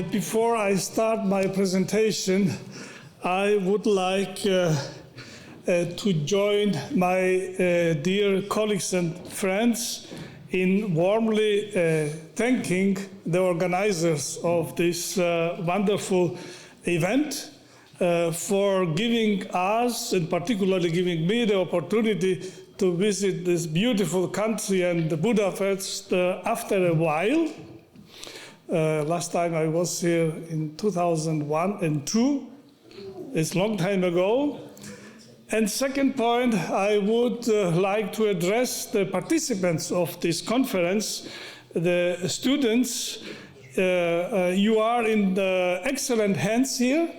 Before I start my presentation, I would like to join my dear colleagues and friends in warmly thanking the organizers of this wonderful event for giving us, and particularly giving me, the opportunity to visit this beautiful country and Budapest after a while. Last time I was here in 2001 and 2002. It's a long time ago. And second point, I would like to address the participants of this conference, the students. You are in excellent hands here.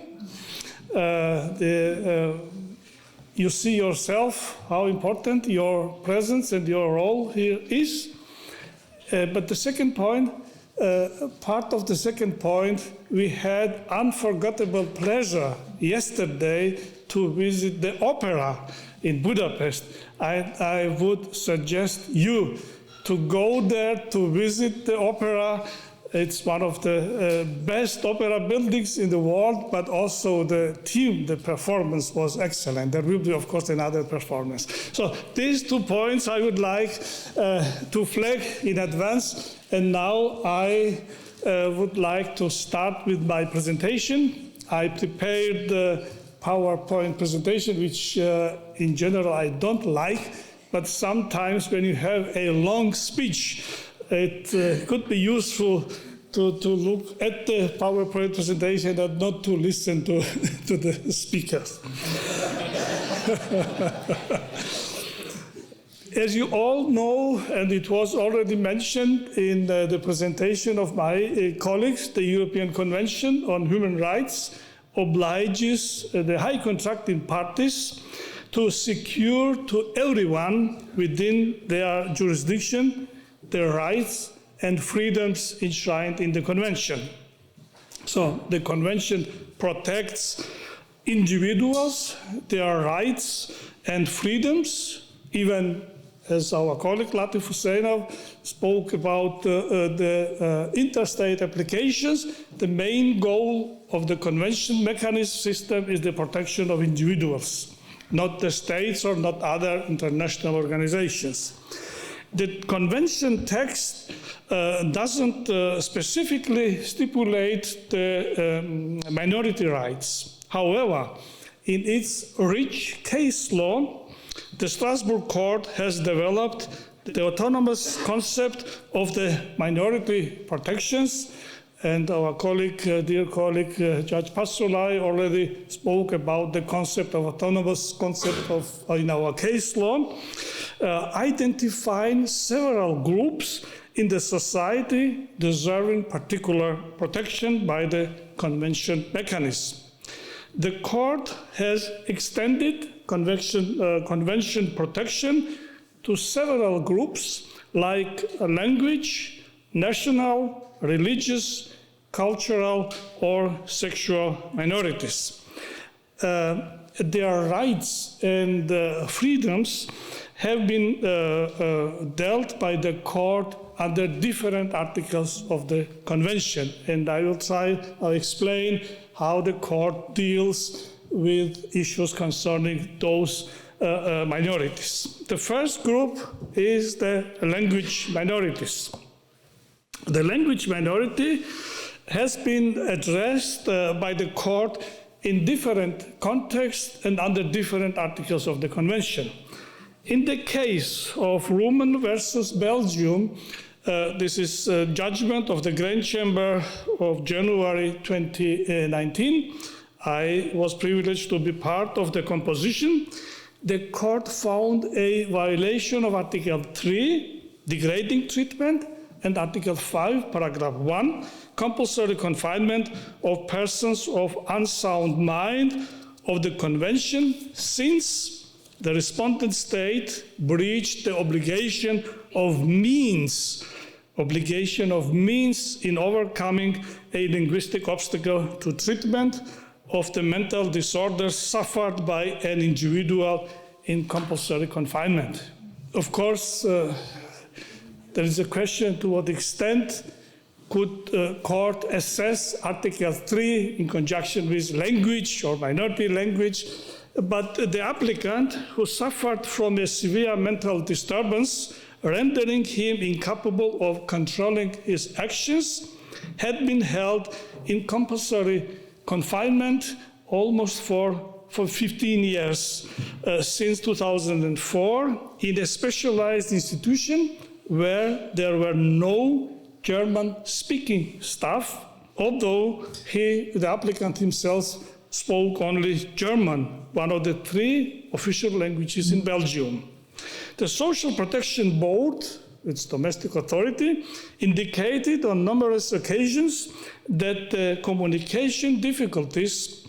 You see yourself how important your presence and your role here is. But the second point, part of the second point, we had unforgettable pleasure yesterday to visit the opera in Budapest. I would suggest you to go there to visit the opera. It's one of the best opera buildings in the world, but also the team, the performance was excellent. There will be, of course, another performance. So these 2 points I would like to flag in advance. And now I would like to start with my presentation. I prepared the PowerPoint presentation, which in general I don't like, but sometimes when you have a long speech, it could be useful to look at the PowerPoint presentation and not to listen to the speakers. As you all know, and it was already mentioned in the presentation of my colleagues, the European Convention on Human Rights obliges the high contracting parties to secure to everyone within their jurisdiction their rights and freedoms enshrined in the Convention. So the Convention protects individuals, their rights and freedoms, even as our colleague Latif Husseinov spoke about the interstate applications. The main goal of the Convention mechanism system is the protection of individuals, not the states or not other international organizations. The Convention text doesn't specifically stipulate the minority rights. However, in its rich case law, the Strasbourg Court has developed the autonomous concept of the minority protections, and our colleague, dear colleague, Judge Passolai already spoke about the concept of autonomous concept of in our case law, identifying several groups in the society deserving particular protection by the Convention mechanism. The court has extended Convention protection to several groups like language, national, religious, cultural, or sexual minorities. Their rights and freedoms have been dealt by the court under different articles of the Convention, and I will try to explain how the court deals with issues concerning those minorities. The first group is the language minorities. The language minority has been addressed by the court in different contexts and under different articles of the Convention. In the case of Roman versus Belgium, this is a judgment of the Grand Chamber of January 2019. I was privileged to be part of the composition. The court found a violation of Article 3, degrading treatment, and Article 5, Paragraph 1, compulsory confinement of persons of unsound mind of the Convention, since the respondent state breached the obligation of means in overcoming a linguistic obstacle to treatment of the mental disorders suffered by an individual in compulsory confinement. Of course, there is a question to what extent could court assess Article 3 in conjunction with language or minority language, but the applicant, who suffered from a severe mental disturbance, rendering him incapable of controlling his actions, had been held in compulsory confinement almost for 15 years, since 2004, in a specialized institution where there were no German-speaking staff, although the applicant himself spoke only German, one of the 3 official languages in Belgium. The Social Protection Board, its domestic authority, indicated on numerous occasions that the communication difficulties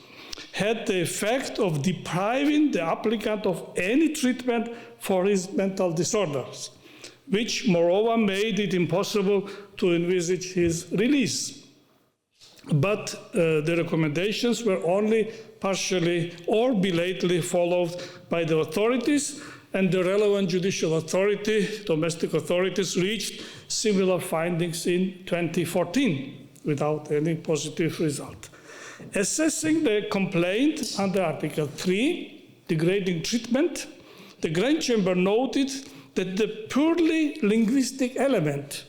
had the effect of depriving the applicant of any treatment for his mental disorders, which moreover made it impossible to envisage his release. But the recommendations were only partially or belatedly followed by the authorities, and the relevant judicial authority, domestic authorities, reached similar findings in 2014 without any positive result. Assessing the complaint under Article 3, degrading treatment, the Grand Chamber noted that the purely linguistic element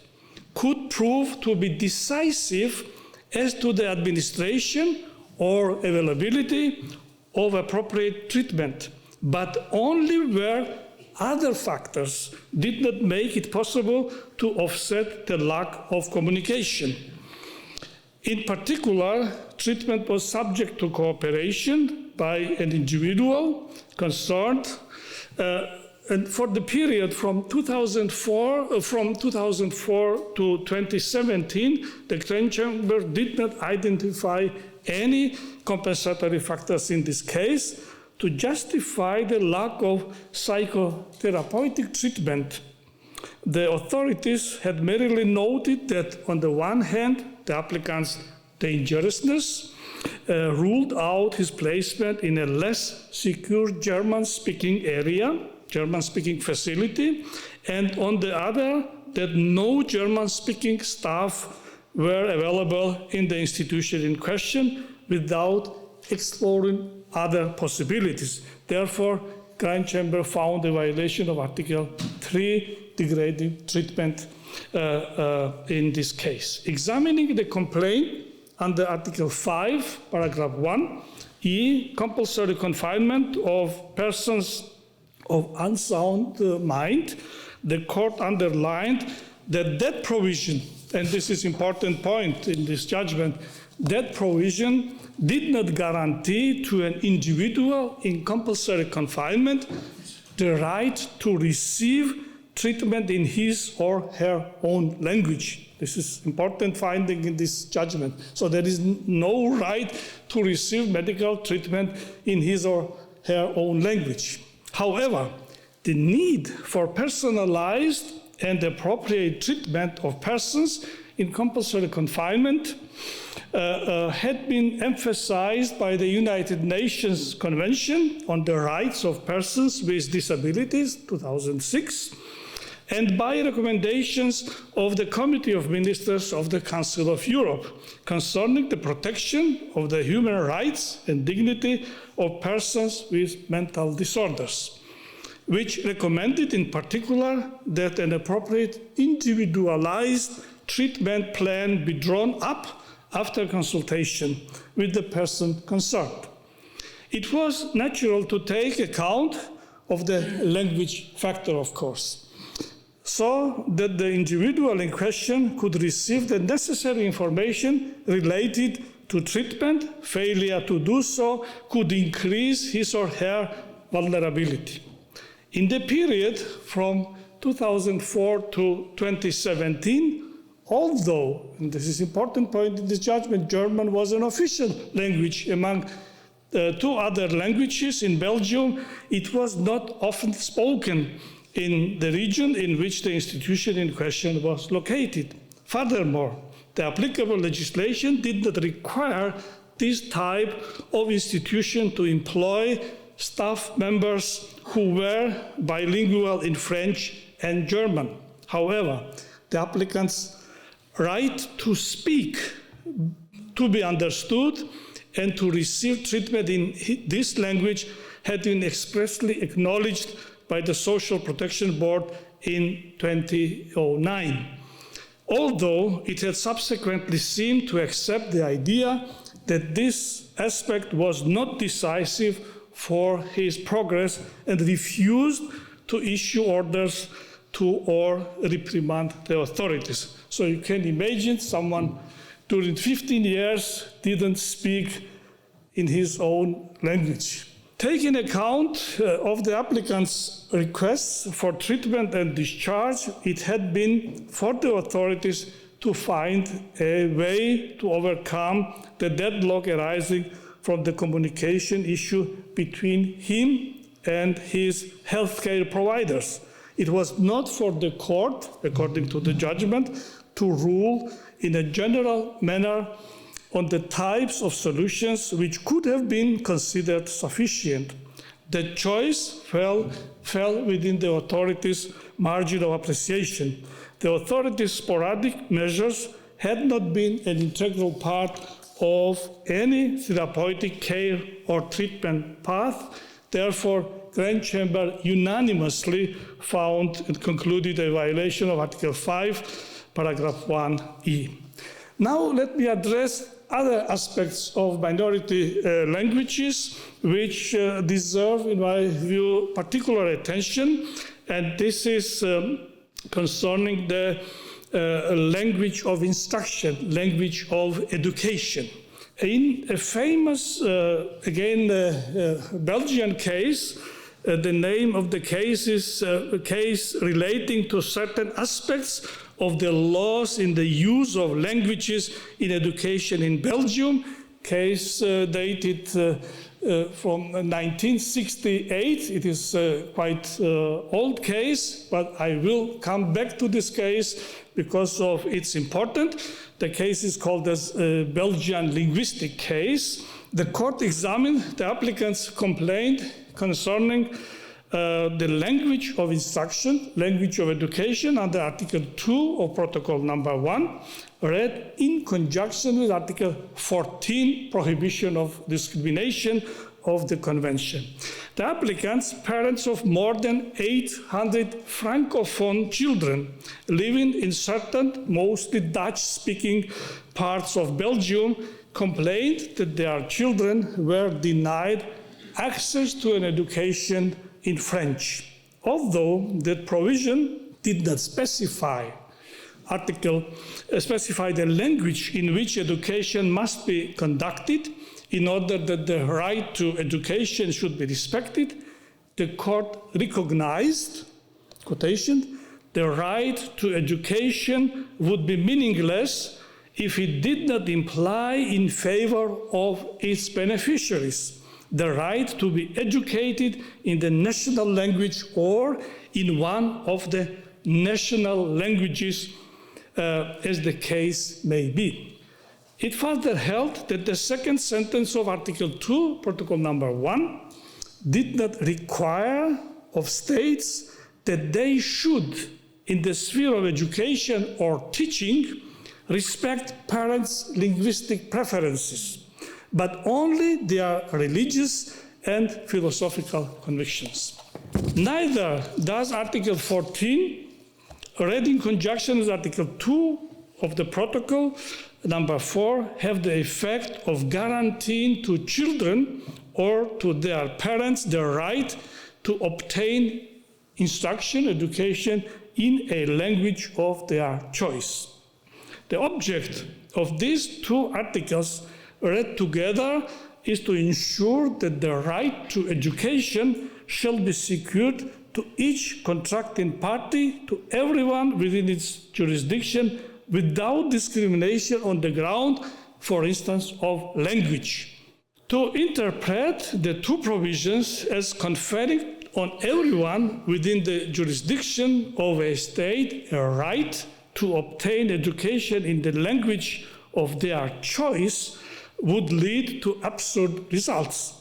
could prove to be decisive as to the administration or availability of appropriate treatment, but only where other factors did not make it possible to offset the lack of communication. In particular, treatment was subject to cooperation by an individual concerned, and for the period from 2004 to 2017, the Grand Chamber did not identify any compensatory factors in this case to justify the lack of psychotherapeutic treatment. The authorities had merely noted that, on the one hand, the applicant's dangerousness ruled out his placement in a less secure German-speaking area, German-speaking facility, and on the other, that no German-speaking staff were available in the institution in question without exploring other possibilities. Therefore, Grand Chamber found a violation of Article 3, degrading treatment in this case. Examining the complaint under Article 5, paragraph 1, E, compulsory confinement of persons of unsound mind, the court underlined that that provision, and this is an important point in this judgment, that provision did not guarantee to an individual in compulsory confinement the right to receive treatment in his or her own language. This is an important finding in this judgment. So there is no right to receive medical treatment in his or her own language. However, the need for personalized and appropriate treatment of persons in compulsory confinement had been emphasized by the United Nations Convention on the Rights of Persons with Disabilities, 2006, and by recommendations of the Committee of Ministers of the Council of Europe concerning the protection of the human rights and dignity of persons with mental disorders, which recommended in particular that an appropriate individualized treatment plan be drawn up after consultation with the person concerned. It was natural to take account of the language factor, of course, so that the individual in question could receive the necessary information related to treatment. Failure to do so could increase his or her vulnerability. In the period from 2004 to 2017, although, and this is an important point in this judgment, German was an official language among 2 other languages in Belgium, it was not often spoken in the region in which the institution in question was located. Furthermore, the applicable legislation did not require this type of institution to employ staff members who were bilingual in French and German. However, the applicant's right to speak, to be understood, and to receive treatment in this language had been expressly acknowledged by the Social Protection Board in 2009. Although it had subsequently seemed to accept the idea that this aspect was not decisive for his progress and refused to issue orders to or reprimand the authorities. So you can imagine someone during 15 years didn't speak in his own language. Taking account of the applicant's requests for treatment and discharge, it had been for the authorities to find a way to overcome the deadlock arising from the communication issue between him and his healthcare providers. It was not for the court, according to the judgment, to rule in a general manner on the types of solutions which could have been considered sufficient. The choice fell within the authorities' margin of appreciation. The authorities' sporadic measures had not been an integral part of any therapeutic care or treatment path. Therefore, Grand Chamber unanimously found and concluded a violation of Article 5, Paragraph 1e. Now let me address other aspects of minority languages which deserve, in my view, particular attention, and this is concerning the language of instruction, language of education. In a famous, Belgian case, the name of the case is a case relating to certain aspects of the laws in the use of languages in education in Belgium, case dated from 1968. It is quite old case, but I will come back to this case because of its importance. The case is called as Belgian linguistic case. The court examined the applicant's complaint concerning the language of instruction, language of education under Article 2 of Protocol number 1, read in conjunction with Article 14, prohibition of discrimination of the Convention. The applicants, parents of more than 800 Francophone children living in certain, mostly Dutch-speaking parts of Belgium, complained that their children were denied access to an education in French. Although that provision did not specify the language in which education must be conducted in order that the right to education should be respected, the court recognized, quotation, the right to education would be meaningless if it did not imply in favor of its beneficiaries the right to be educated in the national language or in one of the national languages, as the case may be. It further held that the second sentence of Article 2, Protocol number 1, did not require of states that they should, in the sphere of education or teaching, respect parents' linguistic preferences, but only their religious and philosophical convictions. Neither does Article 14, read in conjunction with Article 2 of the Protocol number 4, have the effect of guaranteeing to children or to their parents the right to obtain instruction, education in a language of their choice. The object of these two articles read together is to ensure that the right to education shall be secured to each contracting party, to everyone within its jurisdiction, without discrimination on the ground, for instance, of language. To interpret the two provisions as conferring on everyone within the jurisdiction of a state a right to obtain education in the language of their choice would lead to absurd results.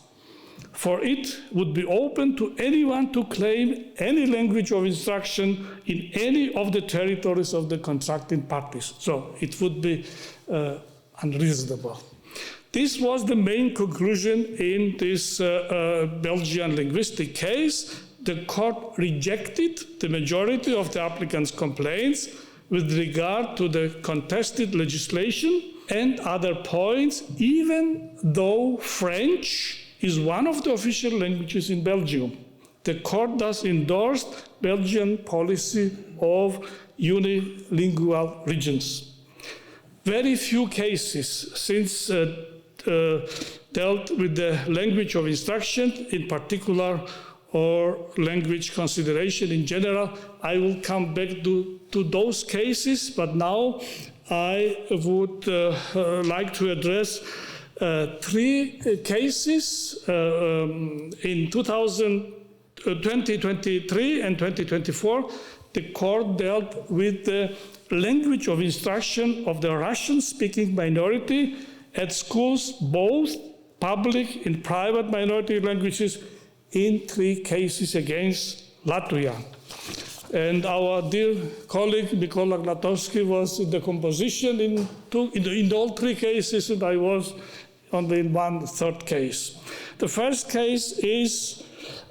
for it would be open to anyone to claim any language of instruction in any of the territories of the contracting parties. So it would be unreasonable. This was the main conclusion in this Belgian linguistic case. The court rejected the majority of the applicant's complaints with regard to the contested legislation and other points, even though French is one of the official languages in Belgium. The court thus endorsed Belgian policy of unilingual regions. Very few cases since dealt with the language of instruction in particular or language consideration in general. I will come back to those cases, but now I would like to address three cases in 2023 and 2024. The court dealt with the language of instruction of the Russian-speaking minority at schools, both public and private minority languages, in three cases against Latvia. And our dear colleague Mikola Glatowski was in the composition in all three cases, and I was only in one third case. The first case is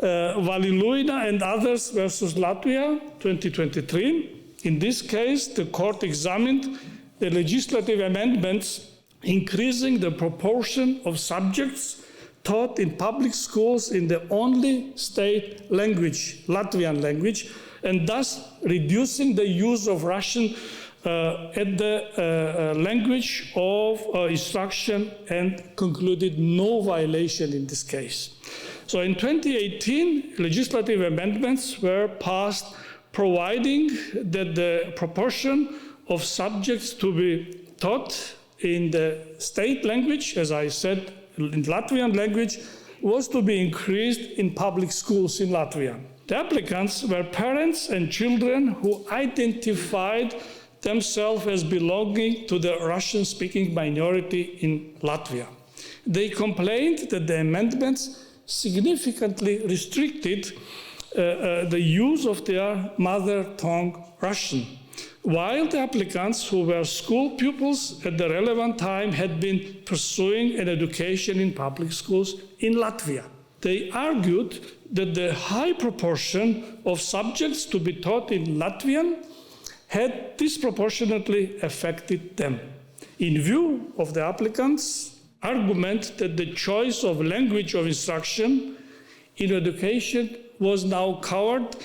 Valiluina and others versus Latvia, 2023. In this case, the court examined the legislative amendments increasing the proportion of subjects taught in public schools in the only state language, Latvian language, and thus reducing the use of Russian at the language of instruction, and concluded no violation in this case. So in 2018, legislative amendments were passed providing that the proportion of subjects to be taught in the state language, as I said, in Latvian language, was to be increased in public schools in Latvia. The applicants were parents and children who identified themselves as belonging to the Russian-speaking minority in Latvia. They complained that the amendments significantly restricted the use of their mother tongue Russian, while the applicants, who were school pupils at the relevant time, had been pursuing an education in public schools in Latvia. They argued that the high proportion of subjects to be taught in Latvian had disproportionately affected them. In view of the applicants' argument that the choice of language of instruction in education was now covered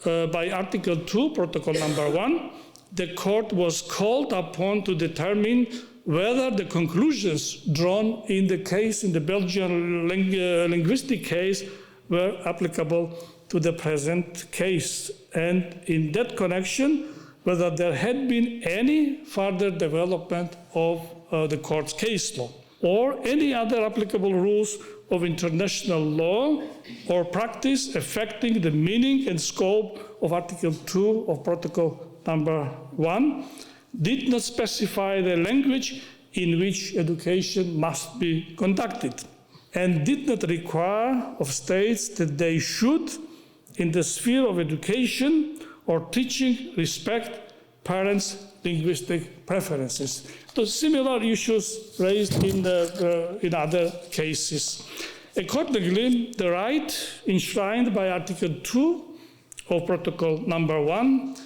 by Article 2, Protocol number 1, the court was called upon to determine whether the conclusions drawn in the case, in the Belgian linguistic case, were applicable to the present case, and in that connection, whether there had been any further development of the court's case law, or any other applicable rules of international law or practice affecting the meaning and scope of Article 2 of Protocol number 1, did not specify the language in which education must be conducted, and did not require of states that they should, in the sphere of education or teaching, respect parents' linguistic preferences. So similar issues raised in other cases. Accordingly, the right enshrined by Article 2 of Protocol number 1,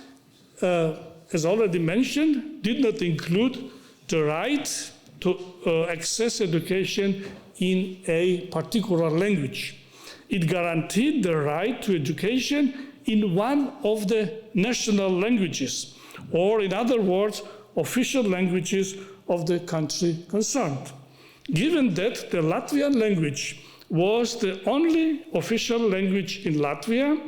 as already mentioned, did not include the right to access education in a particular language. It guaranteed the right to education in one of the national languages, or in other words, official languages of the country concerned. Given that the Latvian language was the only official language in Latvia,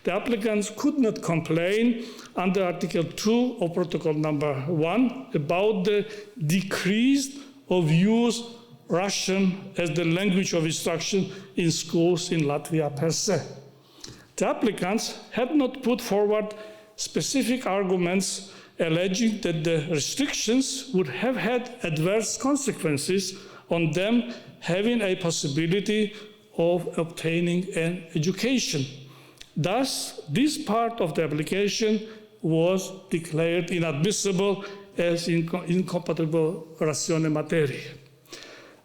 the applicants could not complain under Article 2 of Protocol number 1 about the decrease of use Russian as the language of instruction in schools in Latvia per se. The applicants had not put forward specific arguments alleging that the restrictions would have had adverse consequences on them having a possibility of obtaining an education. Thus, this part of the application was declared inadmissible as incompatible ratione materiae.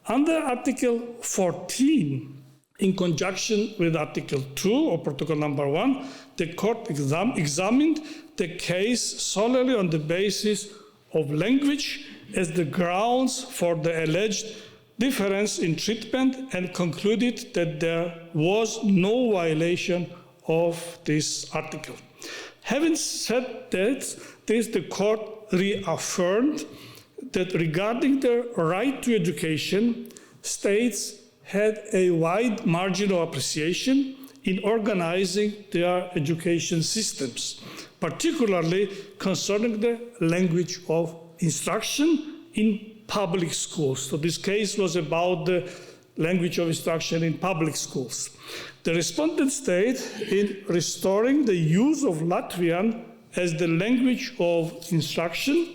Under Article 14, in conjunction with Article 2 of Protocol number 1, the court examined the case solely on the basis of language as the grounds for the alleged difference in treatment and concluded that there was no violation of this article. Having said that, the court reaffirmed that regarding the right to education, states had a wide margin of appreciation in organizing their education systems, particularly concerning the language of instruction in public schools. So this case was about the language of instruction in public schools. The respondent state, in restoring the use of Latvian as the language of instruction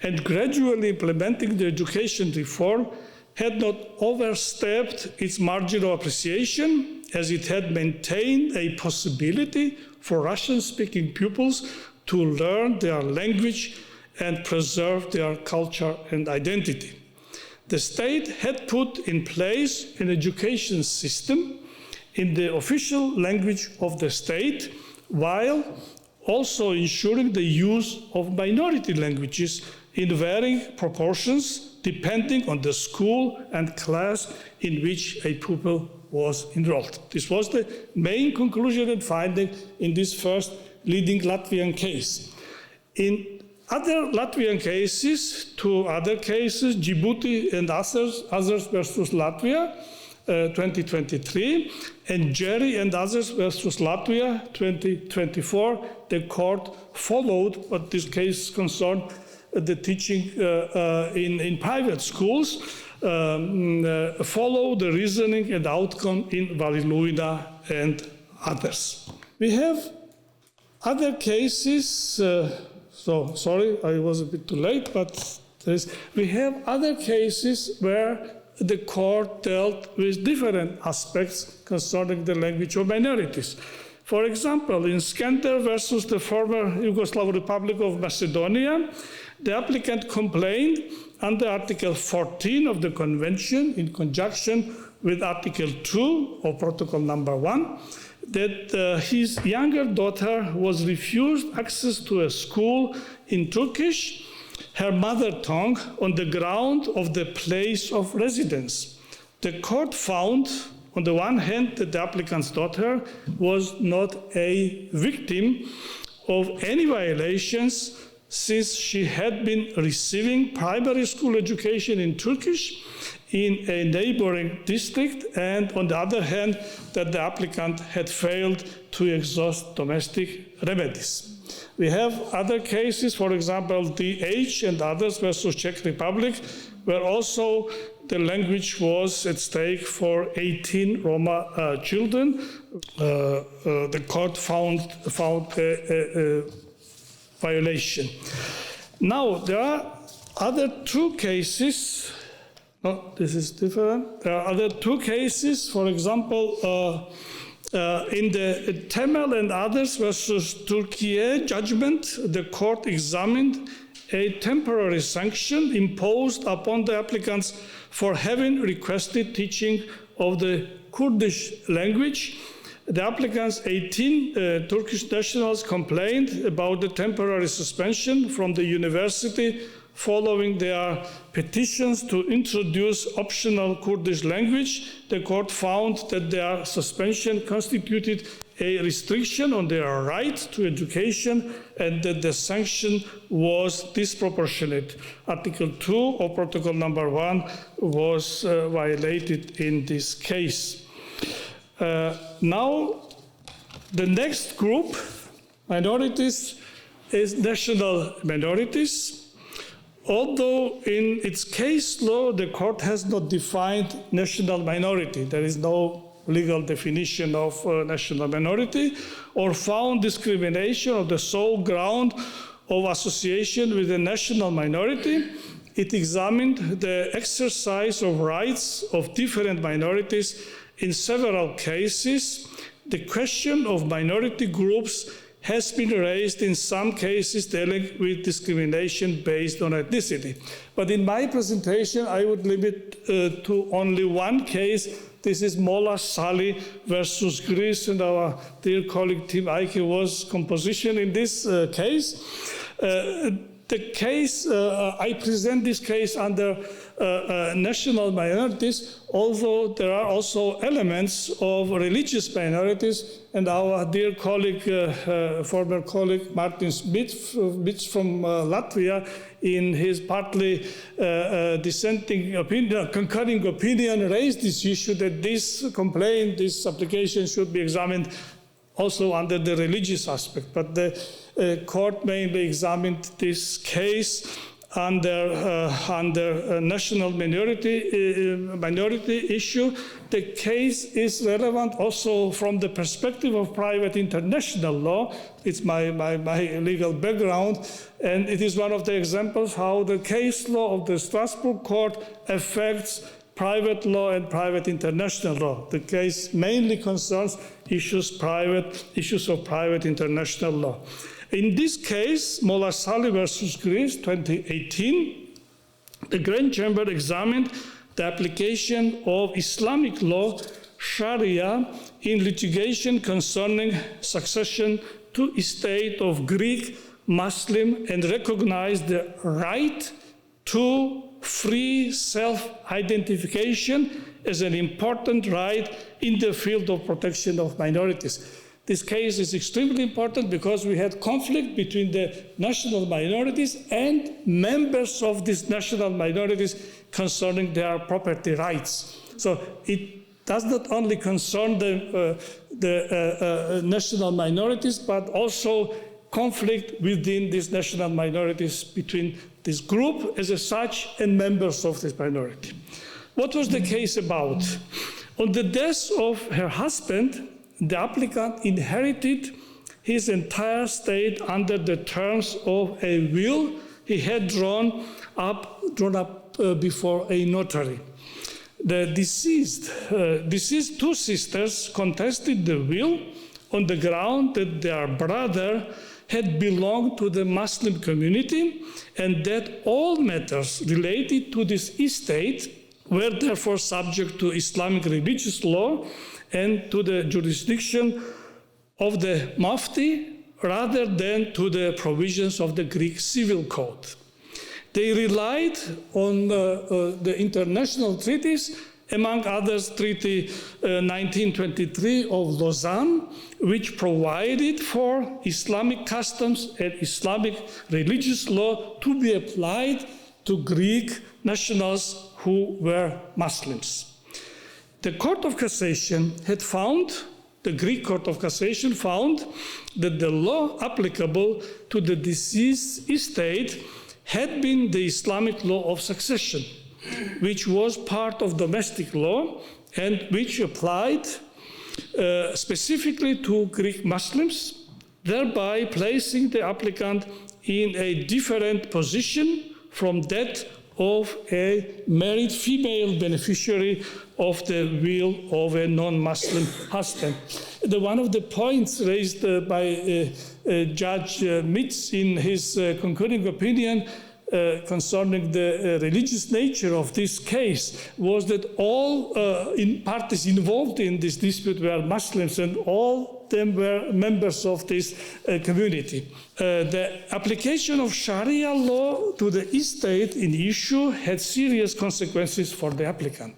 and gradually implementing the education reform, had not overstepped its margin of appreciation, as it had maintained a possibility for Russian-speaking pupils to learn their language and preserve their culture and identity. The state had put in place an education system in the official language of the state, while also ensuring the use of minority languages in varying proportions depending on the school and class in which a pupil was enrolled. This was the main conclusion and finding in this first leading Latvian case. In other Latvian cases, two other cases, Djibouti and others versus Latvia, 2023, and Jerry and others versus Latvia, 2024, the court followed what this case concerned the teaching in private schools, follow the reasoning and outcome in Valiluina and others. We have other cases, so sorry, I was a bit too late, but we have other cases where the court dealt with different aspects concerning the language of minorities. For example, in Skender versus the former Yugoslav Republic of Macedonia, the applicant complained under Article 14 of the Convention in conjunction with Article 2 of Protocol number 1 that his younger daughter was refused access to a school in Turkish, her mother tongue, on the ground of the place of residence. The court found, on the one hand, that the applicant's daughter was not a victim of any violations since she had been receiving primary school education in Turkish in a neighboring district, and on the other hand, that the applicant had failed to exhaust domestic remedies. We have other cases, for example, DH and others versus Czech Republic, where also the language was at stake for 18 Roma children. The court found a violation. Now, there are other two cases. No, this is different. There are other two cases, for example, in the Temel and others versus Turkey judgment, the court examined a temporary sanction imposed upon the applicants for having requested teaching of the Kurdish language. The applicants, 18 Turkish nationals, complained about the temporary suspension from the university following their petitions to introduce optional Kurdish language. The court found that their suspension constituted a restriction on their right to education and that the sanction was disproportionate. Article 2 of Protocol number 1 was violated in this case. Now, the next group, minorities, is national minorities. Although in its case law, the court has not defined national minority. There is no legal definition of national minority, or found discrimination on the sole ground of association with a national minority. It examined the exercise of rights of different minorities in several cases, the question of minority groups has been raised in some cases dealing with discrimination based on ethnicity. But in my presentation, I would limit to only one case. This is Molla-Sali versus Greece, and our dear colleague Tim Eike was composition in this case. I present this case under national minorities, although there are also elements of religious minorities, and our dear colleague, former colleague Martin Smits from Latvia, in his partly dissenting opinion, concurring opinion, raised this issue that this complaint, this application should be examined also under the religious aspect. But the court mainly examined this case under national minority issue. The case is relevant also from the perspective of private international law. It's my legal background, and it is one of the examples how the case law of the Strasbourg court affects private law and private international law. The case mainly concerns issues of private international law. In this case, Molla-Sali versus Greece, 2018, the Grand Chamber examined the application of Islamic law, Sharia, in litigation concerning succession to estate of Greek Muslim, and recognized the right to free self-identification as an important right in the field of protection of minorities. This case is extremely important because we had conflict between the national minorities and members of these national minorities concerning their property rights. So it does not only concern the national minorities, but also conflict within these national minorities between this group as such and members of this minority. What was the case about? On the death of her husband, the applicant inherited his entire estate under the terms of a will he had drawn up before a notary. The deceased two sisters contested the will on the ground that their brother had belonged to the Muslim community and that all matters related to this estate were therefore subject to Islamic religious law and to the jurisdiction of the Mufti rather than to the provisions of the Greek civil code. They relied on the international treaties, among others Treaty 1923 of Lausanne, which provided for Islamic customs and Islamic religious law to be applied to Greek nationals who were Muslims. The Court of Cassation had found, the Greek Court of Cassation found, that the law applicable to the deceased estate had been the Islamic law of succession, which was part of domestic law and which applied specifically to Greek Muslims, thereby placing the applicant in a different position from that of a married female beneficiary of the will of a non-Muslim husband. One of the points raised by Judge Mitz in his concluding opinion concerning the religious nature of this case was that all parties involved in this dispute were Muslims, and all them were members of this community. The application of Sharia law to the estate in issue had serious consequences for the applicant,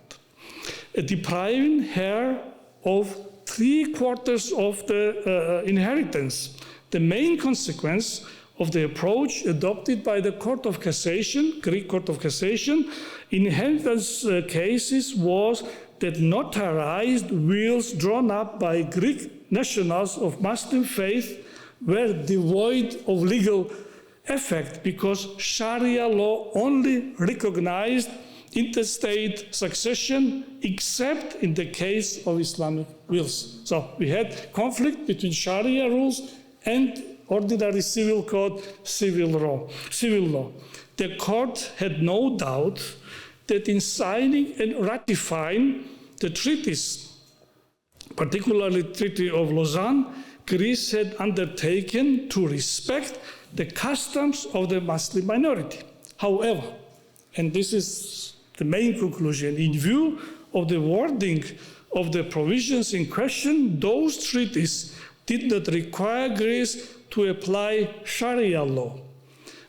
depriving her of 3/4 of the inheritance. The main consequence of the approach adopted by the Court of Cassation, Greek Court of Cassation, in inheritance cases was that notarized wills drawn up by Greek nationals of Muslim faith were devoid of legal effect because Sharia law only recognized interstate succession except in the case of Islamic wills. So we had conflict between Sharia rules and ordinary civil code, civil law. The court had no doubt that in signing and ratifying the treaties particularly Treaty of Lausanne, Greece had undertaken to respect the customs of the Muslim minority. However, and this is the main conclusion, in view of the wording of the provisions in question, those treaties did not require Greece to apply Sharia law.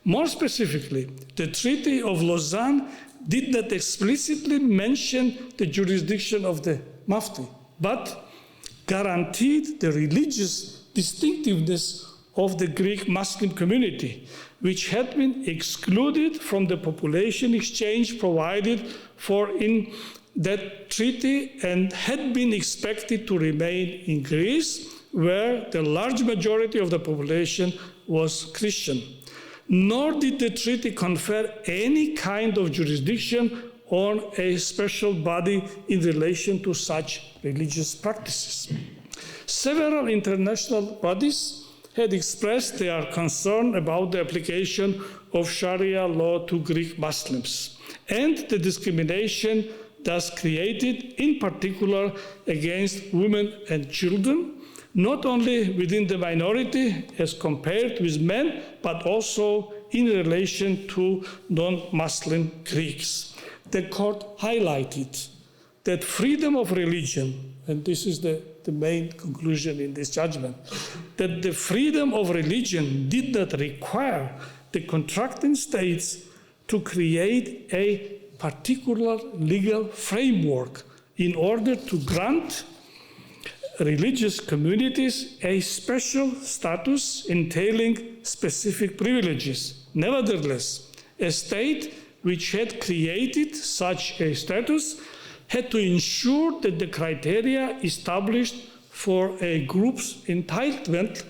More specifically, the Treaty of Lausanne did not explicitly mention the jurisdiction of the Mufti, but guaranteed the religious distinctiveness of the Greek Muslim community, which had been excluded from the population exchange provided for in that treaty and had been expected to remain in Greece, where the large majority of the population was Christian. Nor did the treaty confer any kind of jurisdiction on a special body in relation to such religious practices. Several international bodies had expressed their concern about the application of Sharia law to Greek Muslims and the discrimination thus created, in particular against women and children, not only within the minority as compared with men, but also in relation to non-Muslim Greeks. The court highlighted that freedom of religion, and this is the main conclusion in this judgment, that the freedom of religion did not require the contracting states to create a particular legal framework in order to grant religious communities a special status entailing specific privileges. Nevertheless, a state which had created such a status had to ensure that the criteria established for a group's entitlement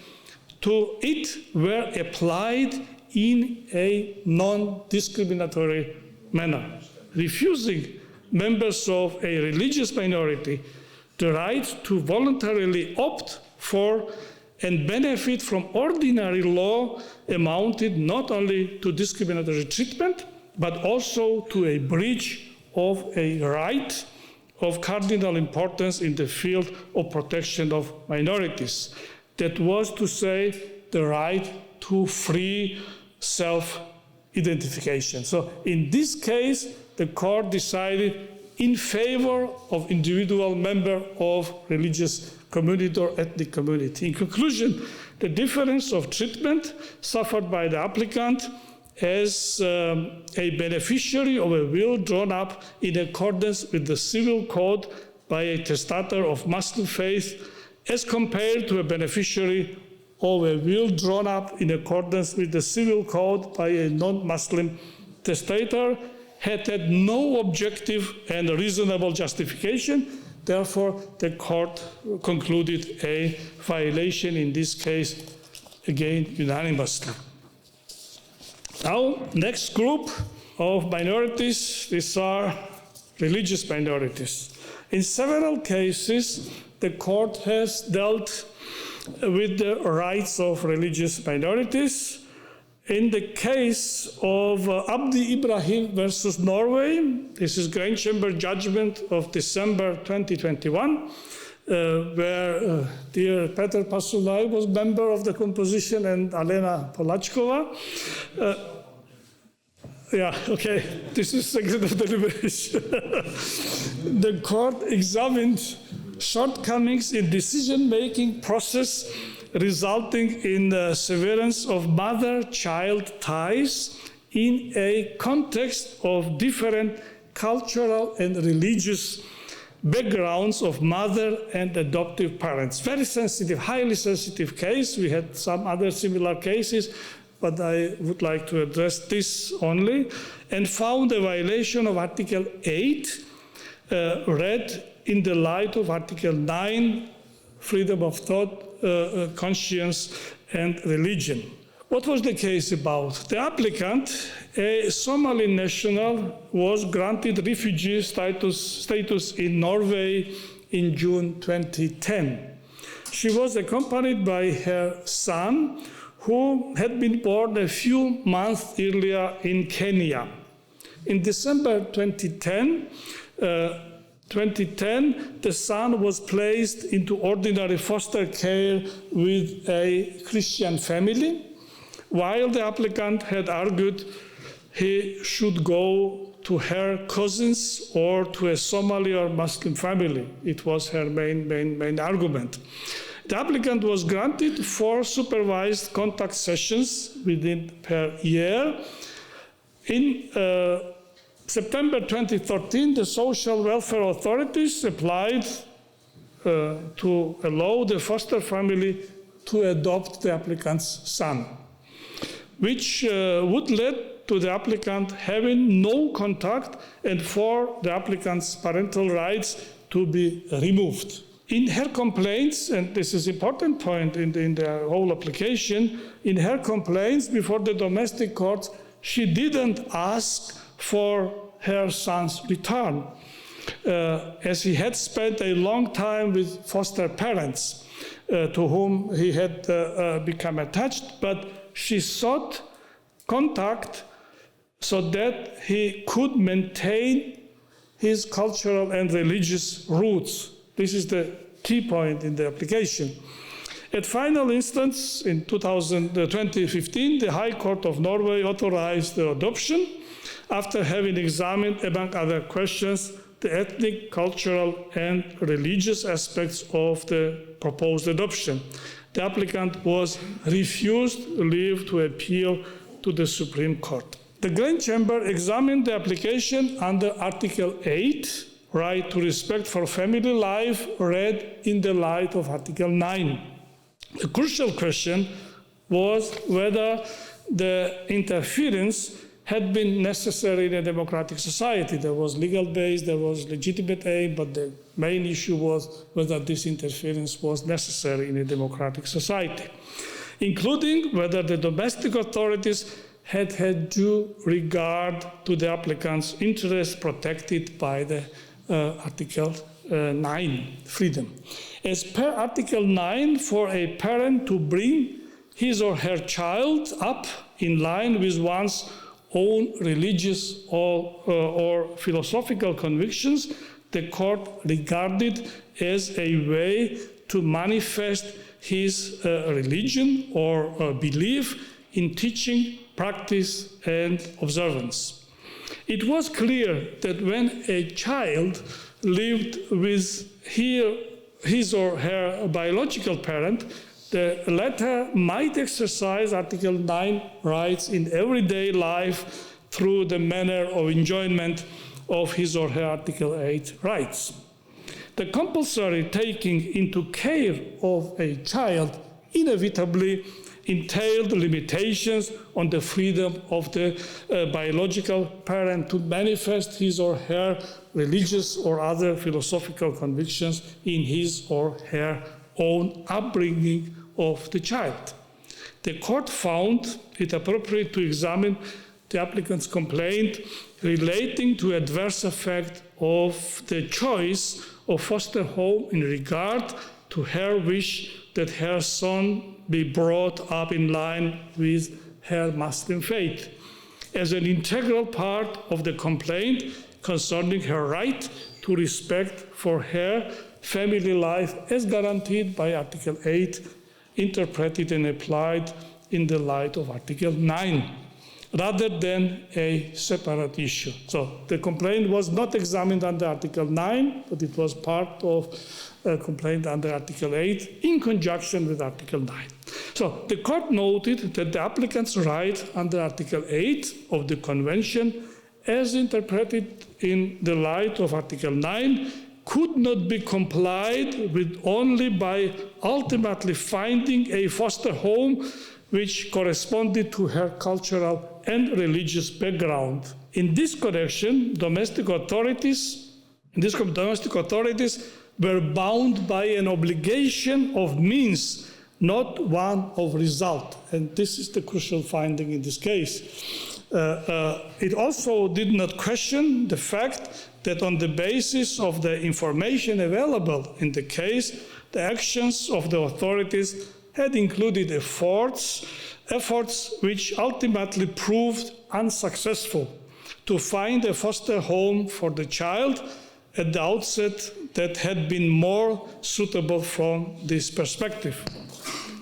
to it were applied in a non-discriminatory manner. Refusing members of a religious minority the right to voluntarily opt for and benefit from ordinary law amounted not only to discriminatory treatment, but also to a breach of a right of cardinal importance in the field of protection of minorities. That was to say, the right to free self-identification. So in this case, the court decided in favor of individual member of religious community or ethnic community. In conclusion, the difference of treatment suffered by the applicant as a beneficiary of a will drawn up in accordance with the civil code by a testator of Muslim faith as compared to a beneficiary of a will drawn up in accordance with the civil code by a non-Muslim testator had no objective and reasonable justification. Therefore, the court concluded a violation in this case, again, unanimously. Now, next group of minorities, these are religious minorities. In several cases, the court has dealt with the rights of religious minorities. In the case of Abdi Ibrahim versus Norway, this is Grand Chamber judgment of December 2021, where dear Peter Pasulaj was member of the composition and Alena Polachkova. Yeah, okay, this is secret of deliberation. The court examined shortcomings in decision-making process resulting in the severance of mother-child ties in a context of different cultural and religious backgrounds of mother and adoptive parents. Very sensitive, highly sensitive case. We had some other similar cases, but I would like to address this only, and found a violation of Article 8, read in the light of Article 9, freedom of thought, conscience, and religion. What was the case about? The applicant, a Somali national, was granted refugee status in Norway in June 2010. She was accompanied by her son, who had been born a few months earlier in Kenya. In December 2010, 2010, the son was placed into ordinary foster care with a Christian family, while the applicant had argued he should go to her cousins or to a Somali or Muslim family. It was her main argument. The applicant was granted 4 supervised contact sessions within per year. In September 2013, the social welfare authorities applied to allow the foster family to adopt the applicant's son, which would lead to the applicant having no contact and for the applicant's parental rights to be removed. In her complaints, and this is an important point in the whole application, in her complaints before the domestic courts, she didn't ask for her son's return, as he had spent a long time with foster parents to whom he had become attached, but she sought contact so that he could maintain his cultural and religious roots. This is the key point in the application. At final instance, in 2015, the High Court of Norway authorized the adoption after having examined, among other questions, the ethnic, cultural, and religious aspects of the proposed adoption. The applicant was refused leave to appeal to the Supreme Court. The Grand Chamber examined the application under Article 8, right to respect for family life, read in the light of Article 9. The crucial question was whether the interference had been necessary in a democratic society. There was legal base, there was legitimate aim, but the main issue was whether this interference was necessary in a democratic society, including whether the domestic authorities had due regard to the applicant's interests protected by the Article 9 freedom. As per Article 9, for a parent to bring his or her child up in line with one's own religious or philosophical convictions, the court regarded as a way to manifest his religion or belief in teaching, practice, and observance. It was clear that when a child lived with his or her biological parent, the latter might exercise Article 9 rights in everyday life through the manner of enjoyment of his or her Article 8 rights. The compulsory taking into care of a child inevitably entailed limitations on the freedom of the biological parent to manifest his or her religious or other philosophical convictions in his or her own upbringing of the child. The court found it appropriate to examine the applicant's complaint relating to adverse effect of the choice of foster home in regard to her wish that her son be brought up in line with her Muslim faith, as an integral part of the complaint concerning her right to respect for her family life as guaranteed by Article 8, interpreted and applied in the light of Article 9, rather than a separate issue. So the complaint was not examined under Article 9, but it was part of a complaint under Article 8 in conjunction with Article 9. So the court noted that the applicant's right under Article 8 of the Convention, as interpreted in the light of Article 9, could not be complied with only by ultimately finding a foster home which corresponded to her cultural and religious background. In this connection, domestic authorities were bound by an obligation of means, not one of result. And this is the crucial finding in this case. It also did not question the fact that on the basis of the information available in the case, the actions of the authorities had included efforts which ultimately proved unsuccessful to find a foster home for the child, at the outset that had been more suitable from this perspective.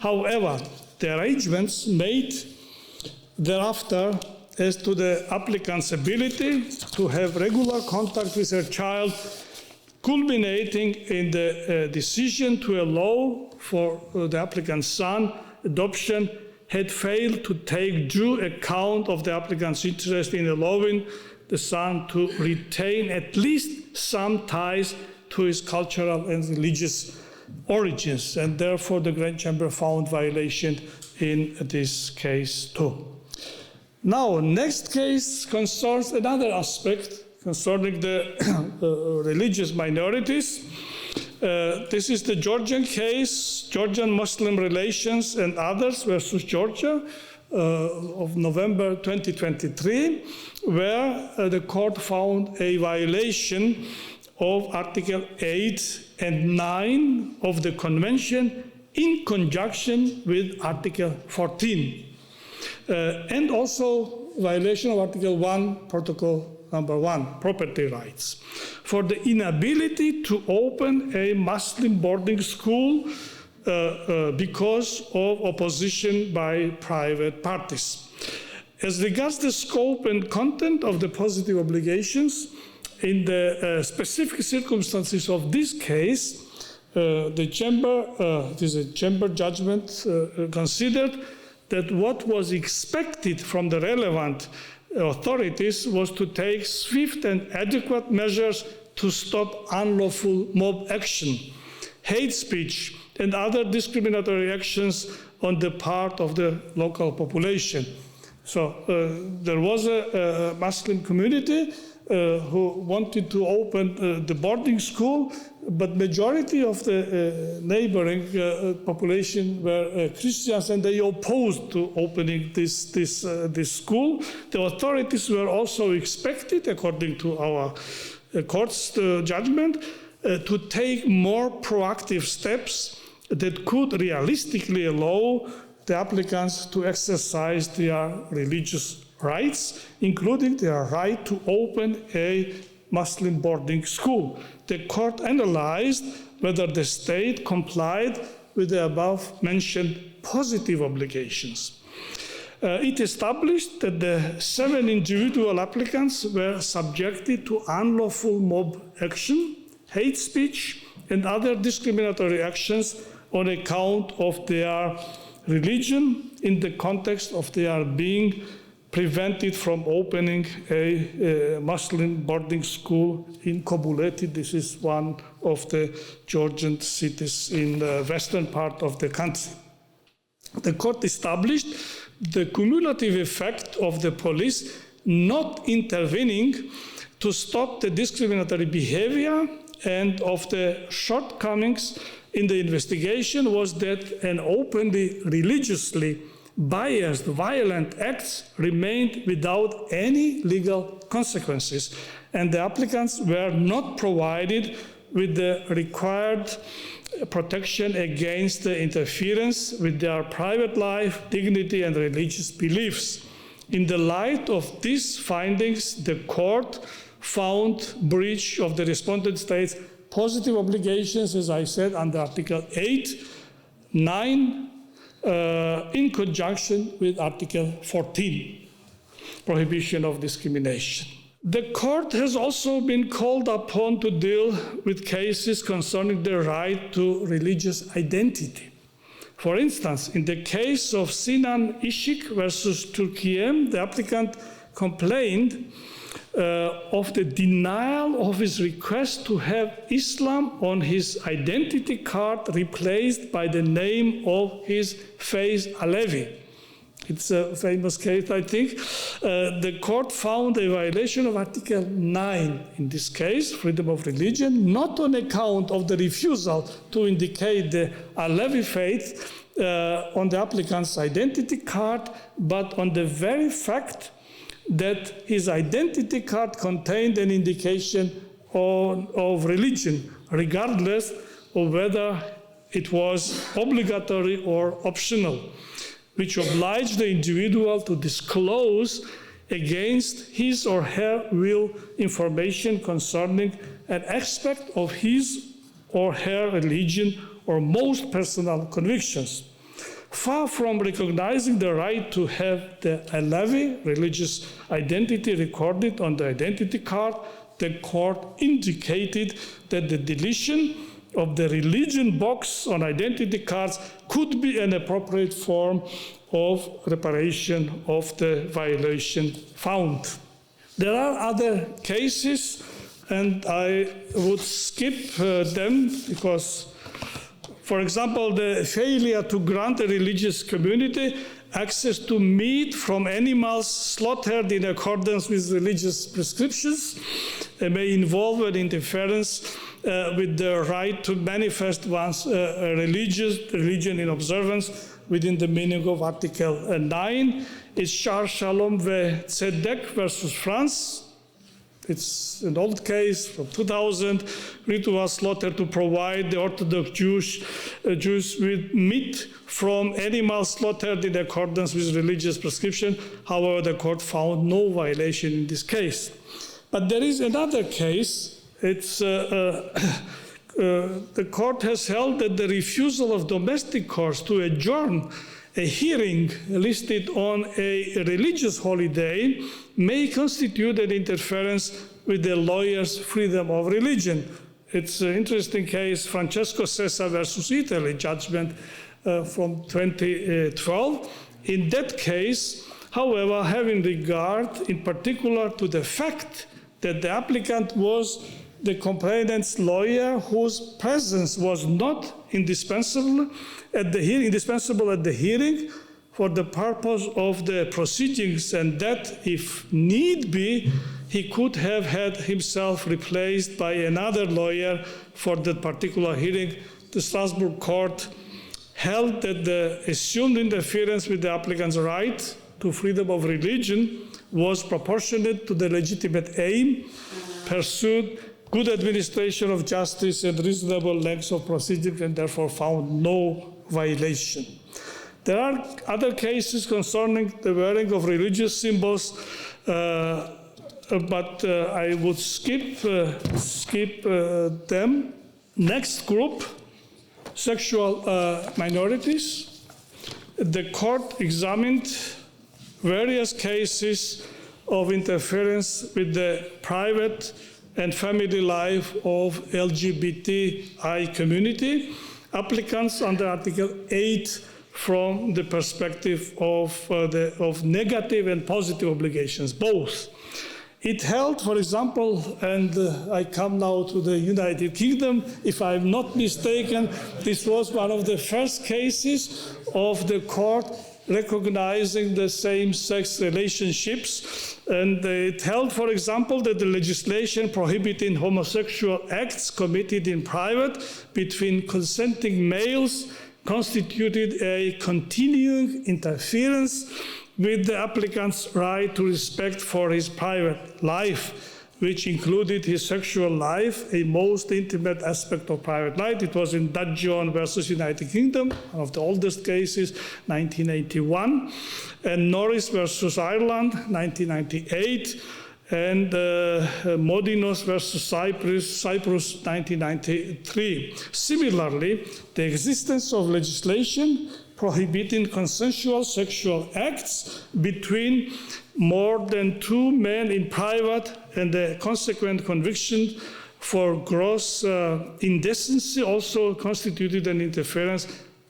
However, the arrangements made thereafter as to the applicant's ability to have regular contact with her child, culminating in the decision to allow for the applicant's son adoption, had failed to take due account of the applicant's interest in allowing the son to retain at least some ties to his cultural and religious origins, and therefore the Grand Chamber found violation in this case too. Now, next case concerns another aspect concerning the religious minorities. This is the Georgian case, Georgian Muslim relations and others versus Georgia of November 2023, where the court found a violation of Article 8 and 9 of the Convention in conjunction with Article 14, and also violation of Article 1, Protocol Number 1, property rights, for the inability to open a Muslim boarding school because of opposition by private parties. As regards the scope and content of the positive obligations, in the specific circumstances of this case, the Chamber, it is a Chamber judgment, considered that what was expected from the relevant authorities was to take swift and adequate measures to stop unlawful mob action, hate speech, and other discriminatory actions on the part of the local population. So there was a Muslim community who wanted to open the boarding school, but majority of the neighboring population were Christians, and they opposed to opening this school. The authorities were also expected, according to our court's judgment, to take more proactive steps that could realistically allow the applicants to exercise their religious rights, including their right to open a Muslim boarding school. The court analyzed whether the state complied with the above-mentioned positive obligations. It established that the 7 individual applicants were subjected to unlawful mob action, hate speech, and other discriminatory actions on account of their religion in the context of their being prevented from opening a Muslim boarding school in Kobuleti. This is one of the Georgian cities in the western part of the country. The court established the cumulative effect of the police not intervening to stop the discriminatory behavior and of the shortcomings in the investigation was that an openly religiously biased, violent acts remained without any legal consequences, and the applicants were not provided with the required protection against the interference with their private life, dignity, and religious beliefs. In the light of these findings, the court found breach of the respondent state's positive obligations, as I said, under Article 8, 9, in conjunction with Article 14, prohibition of discrimination. The court has also been called upon to deal with cases concerning the right to religious identity. For instance, in the case of Sinan Işık versus Türkiye, the applicant complained of the denial of his request to have Islam on his identity card replaced by the name of his faith Alevi. It's a famous case, I think. The court found a violation of Article 9 in this case, freedom of religion, not on account of the refusal to indicate the Alevi faith on the applicant's identity card, but on the very fact that his identity card contained an indication of religion, regardless of whether it was obligatory or optional, which obliged the individual to disclose against his or her will information concerning an aspect of his or her religion or most personal convictions. Far from recognizing the right to have the levy, religious identity, recorded on the identity card, the court indicated that the deletion of the religion box on identity cards could be an appropriate form of reparation of the violation found. There are other cases, and I would skip them because, for example, the failure to grant a religious community access to meat from animals slaughtered in accordance with religious prescriptions may involve an interference with the right to manifest one's religion in observance within the meaning of Article 9. It's Shar Shalom Tzedek versus France. It's an old case from 2000. Ritual slaughter to provide the Orthodox Jews with meat from animals slaughtered in accordance with religious prescription. However, the court found no violation in this case. But there is another case. It's the court has held that the refusal of domestic courts to adjourn a hearing listed on a religious holiday may constitute an interference with the lawyer's freedom of religion. It's an interesting case, Francesco Sessa versus Italy, judgment from 2012. In that case, however, having regard in particular to the fact that the applicant was the complainant's lawyer whose presence was not indispensable at the hearing for the purpose of the proceedings, and that, if need be, he could have had himself replaced by another lawyer for that particular hearing. The Strasbourg court held that the assumed interference with the applicant's right to freedom of religion was proportionate to the legitimate aim pursued, good administration of justice, and reasonable length of proceedings, and therefore found no violation. There are other cases concerning the wearing of religious symbols, but I would skip them. Next group, sexual minorities. The court examined various cases of interference with the private and family life of LGBTI community, applicants under Article 8 from the perspective of negative and positive obligations, both. It held, for example, and I come now to the United Kingdom, if I'm not mistaken, this was one of the first cases of the court recognizing the same-sex relationships. And it held, for example, that the legislation prohibiting homosexual acts committed in private between consenting males constituted a continuing interference with the applicant's right to respect for his private life, which included his sexual life, a most intimate aspect of private life. It was in Dudgeon versus United Kingdom, one of the oldest cases, 1981, and Norris versus Ireland, 1998, and Modinos versus Cyprus, 1993. Similarly, the existence of legislation prohibiting consensual sexual acts between more than two men in private and the consequent conviction for gross indecency also constituted an interference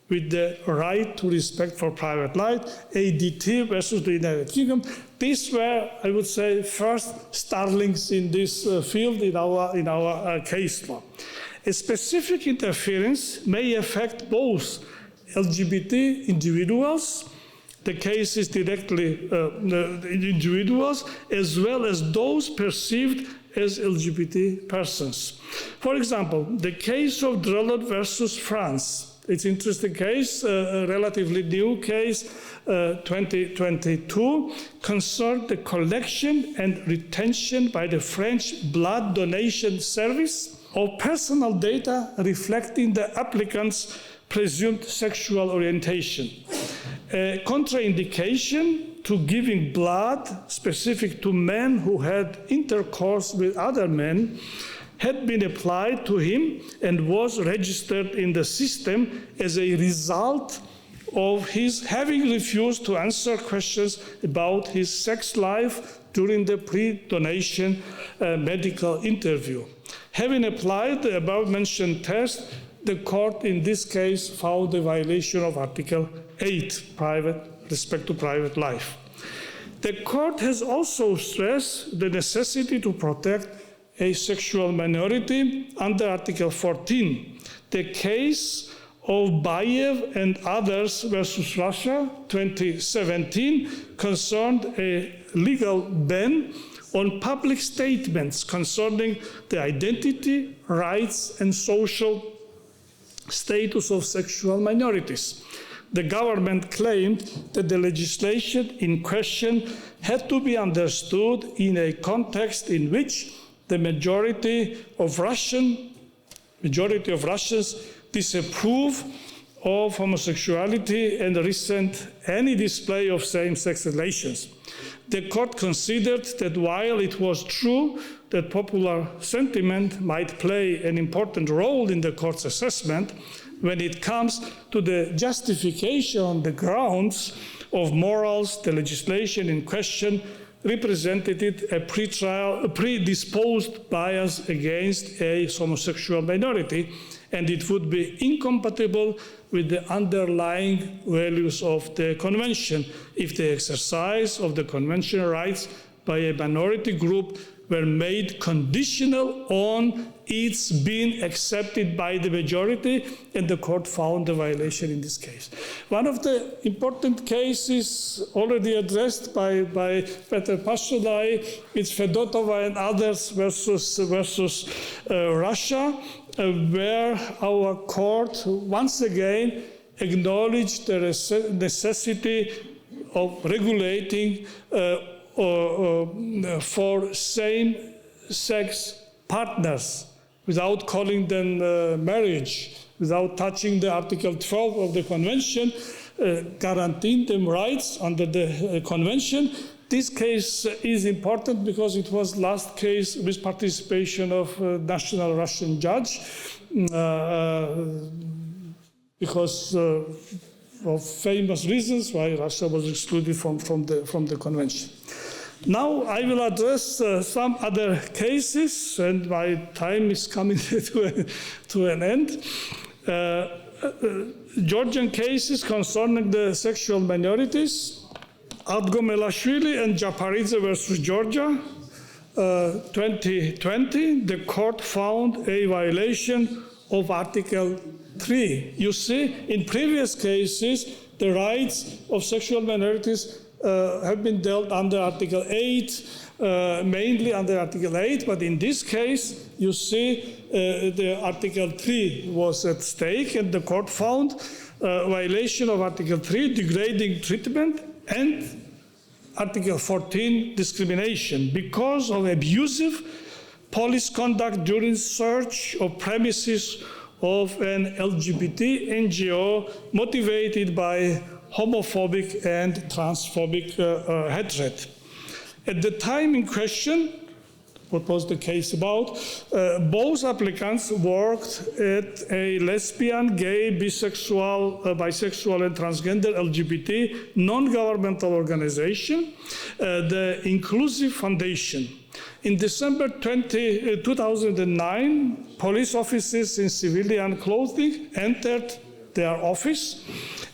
with the right to respect for private life, ADT versus the United Kingdom. These were, I would say, first starlings in this field in our case law. A specific interference may affect both LGBT individuals, the case is directly individuals, as well as those perceived as LGBT persons. For example, the case of Drelot versus France. It's an interesting case, a relatively new case, 2022, concerned the collection and retention by the French blood donation service of personal data reflecting the applicant's presumed sexual orientation. A contraindication to giving blood specific to men who had intercourse with other men had been applied to him and was registered in the system as a result of his having refused to answer questions about his sex life during the pre-donation medical interview. Having applied the above-mentioned test, the court in this case found a violation of Article 8, respect to private life. The court has also stressed the necessity to protect a sexual minority under Article 14. The case of Bayev and others versus Russia, 2017, concerned a legal ban on public statements concerning the identity, rights, and social status of sexual minorities. The government claimed that the legislation in question had to be understood in a context in which the majority of Russians disapprove of homosexuality and resent any display of same-sex relations. The court considered that while it was true that popular sentiment might play an important role in the court's assessment, when it comes to the justification on the grounds of morals, the legislation in question represented a predisposed bias against a homosexual minority, and it would be incompatible with the underlying values of the Convention if the exercise of the Convention rights by a minority group were made conditional on its being accepted by the majority, and the court found a violation in this case. One of the important cases already addressed by Peter Pastulai is Fedotova and others versus Russia, where our court once again acknowledged the necessity of regulating for same-sex partners without calling them marriage, without touching the Article 12 of the Convention, guaranteeing them rights under the Convention. This case is important because it was last case with participation of a national Russian judge because of famous reasons why Russia was excluded from the Convention. Now I will address some other cases, and my time is coming to an end. Georgian cases concerning the sexual minorities, Adgomelashvili and Japaridze versus Georgia, 2020, the court found a violation of Article 3. You see, in previous cases, the rights of sexual minorities have been dealt under Article 8, mainly under Article 8, but in this case, you see, the Article 3 was at stake, and the court found violation of Article 3, degrading treatment, and Article 14, discrimination, because of abusive police conduct during search of premises of an LGBT NGO motivated by homophobic and transphobic hatred. At the time in question, what was the case about, both applicants worked at a lesbian, gay, bisexual, bisexual and transgender LGBT non-governmental organization, the Inclusive Foundation. In December 2009, police officers in civilian clothing entered their office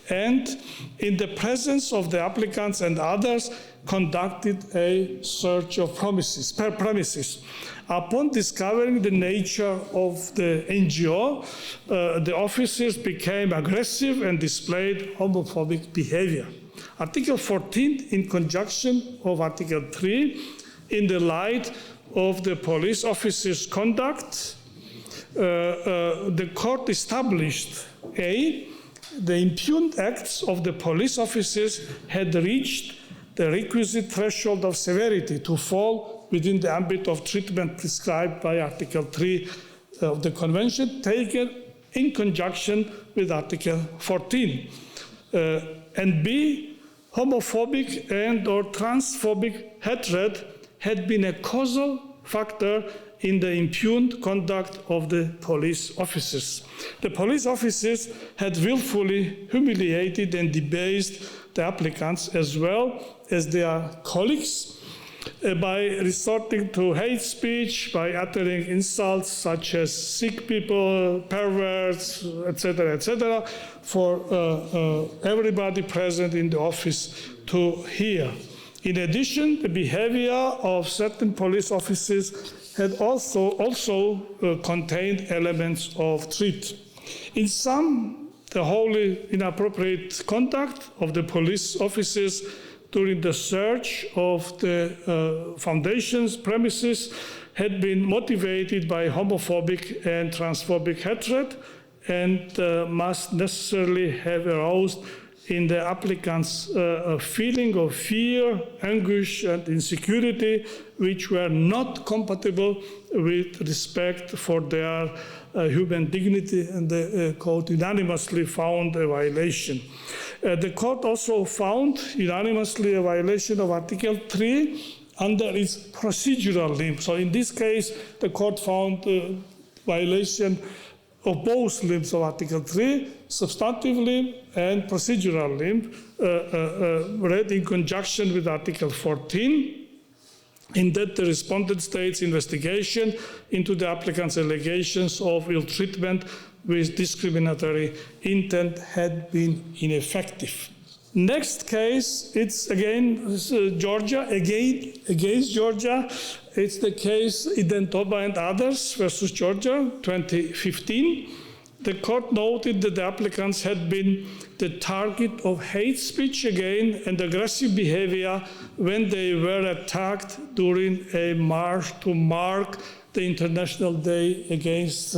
and, in the presence of the applicants and others, conducted a search of premises. Upon discovering the nature of the NGO, the officers became aggressive and displayed homophobic behavior. Article 14, in conjunction of Article 3, in the light of the police officers' conduct, the court established the impugned acts of the police officers had reached the requisite threshold of severity to fall within the ambit of treatment prescribed by Article 3 of the Convention, taken in conjunction with Article 14. And B, homophobic and or transphobic hatred had been a causal factor in the impugned conduct of the police officers. The police officers had willfully humiliated and debased the applicants as well as their colleagues by resorting to hate speech, by uttering insults such as sick people, perverts, etc., for everybody present in the office to hear. In addition, the behavior of certain police officers had also contained elements of threat. In sum, the wholly inappropriate conduct of the police officers during the search of the foundation's premises had been motivated by homophobic and transphobic hatred and must necessarily have aroused in the applicants a feeling of fear, anguish, and insecurity, which were not compatible with respect for their human dignity, and the court unanimously found a violation. The court also found unanimously a violation of Article 3 under its procedural limb. So in this case, the court found a violation of both limbs of Article 3, substantive limb and procedural limb, read in conjunction with Article 14, in that the respondent state's investigation into the applicant's allegations of ill treatment with discriminatory intent had been ineffective. Next case, it's again Georgia, against Georgia. It's the case Identoba and others versus Georgia, 2015. The court noted that the applicants had been the target of hate speech again and aggressive behavior when they were attacked during a march to mark the International Day Against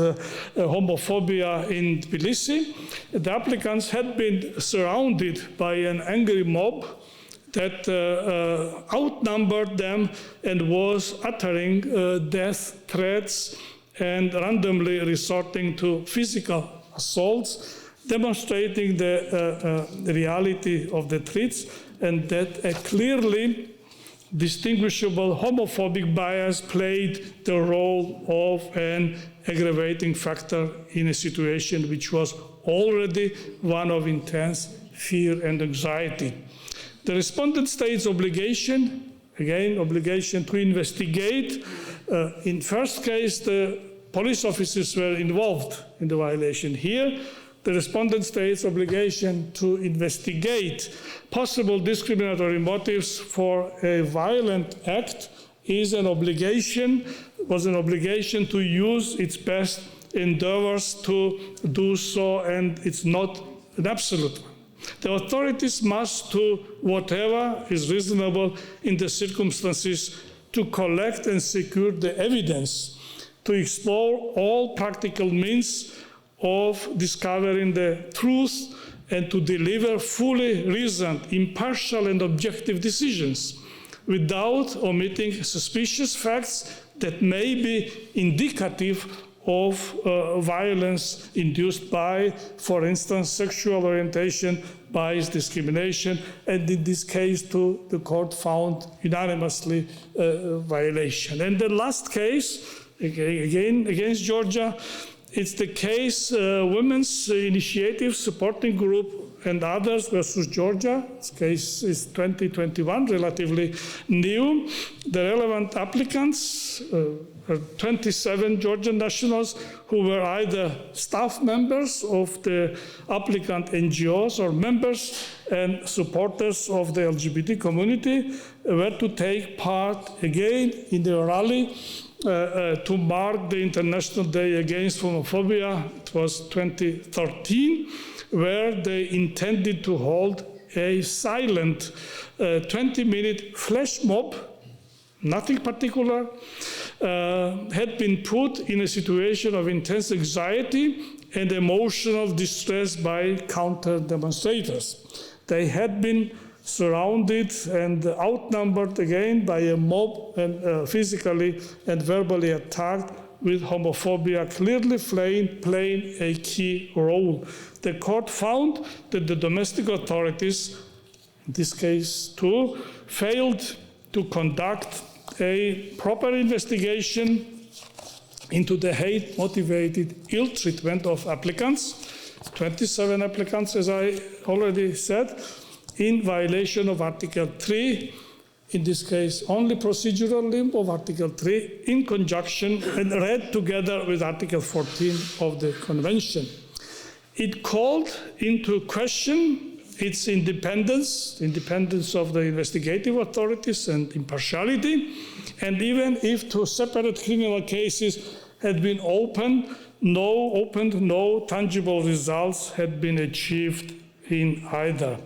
Homophobia in Tbilisi. The applicants had been surrounded by an angry mob that outnumbered them and was uttering death threats and randomly resorting to physical assaults, demonstrating the reality of the threats and that a clearly distinguishable homophobic bias played the role of an aggravating factor in a situation which was already one of intense fear and anxiety. The respondent state's obligation, again, obligation to investigate. In first case, the police officers were involved in the violation. Here, the respondent state's obligation to investigate possible discriminatory motives for a violent act was an obligation to use its best endeavors to do so, and it's not an absolute one. The authorities must do whatever is reasonable in the circumstances to collect and secure the evidence, to explore all practical means of discovering the truth, and to deliver fully reasoned, impartial, and objective decisions without omitting suspicious facts that may be indicative of violence induced by, for instance, sexual orientation, bias, discrimination, and in this case, too, the court found unanimously violation. And the last case, again against Georgia, it's the case Women's Initiative Supporting Group and others versus Georgia. This case is 2021, relatively new. The relevant applicants are 27 Georgian nationals who were either staff members of the applicant NGOs or members and supporters of the LGBT community, were to take part again in the rally to mark the International Day Against Homophobia. It was 2013, where they intended to hold a silent 20-minute flash mob, nothing particular, had been put in a situation of intense anxiety and emotional distress by counter-demonstrators. They had been surrounded and outnumbered again by a mob and physically and verbally attacked, with homophobia clearly playing a key role. The court found that the domestic authorities, in this case too, failed to conduct a proper investigation into the hate-motivated ill treatment of applicants, 27 applicants, as I already said, in violation of Article 3, in this case only procedural limb of Article 3, in conjunction and read together with Article 14 of the Convention. It called into question its independence of the investigative authorities and impartiality, and even if two separate criminal cases had been opened, no tangible results had been achieved in either.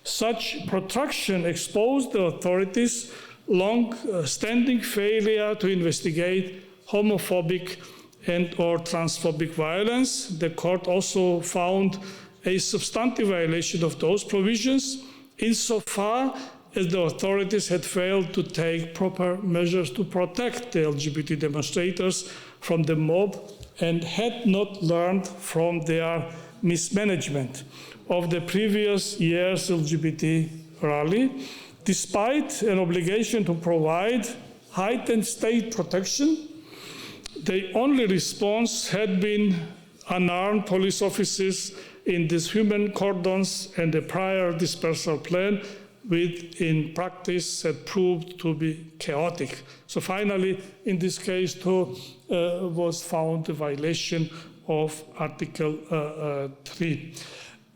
Such protraction exposed the authorities' long-standing failure to investigate homophobic and or transphobic violence. The court also found a substantive violation of those provisions insofar as the authorities had failed to take proper measures to protect the LGBT demonstrators from the mob and had not learned from their mismanagement of the previous year's LGBT rally, despite an obligation to provide heightened state protection. The only response had been unarmed police officers in these human cordons and a prior dispersal plan, which in practice had proved to be chaotic. So finally, in this case, too, was found a violation of Article 3.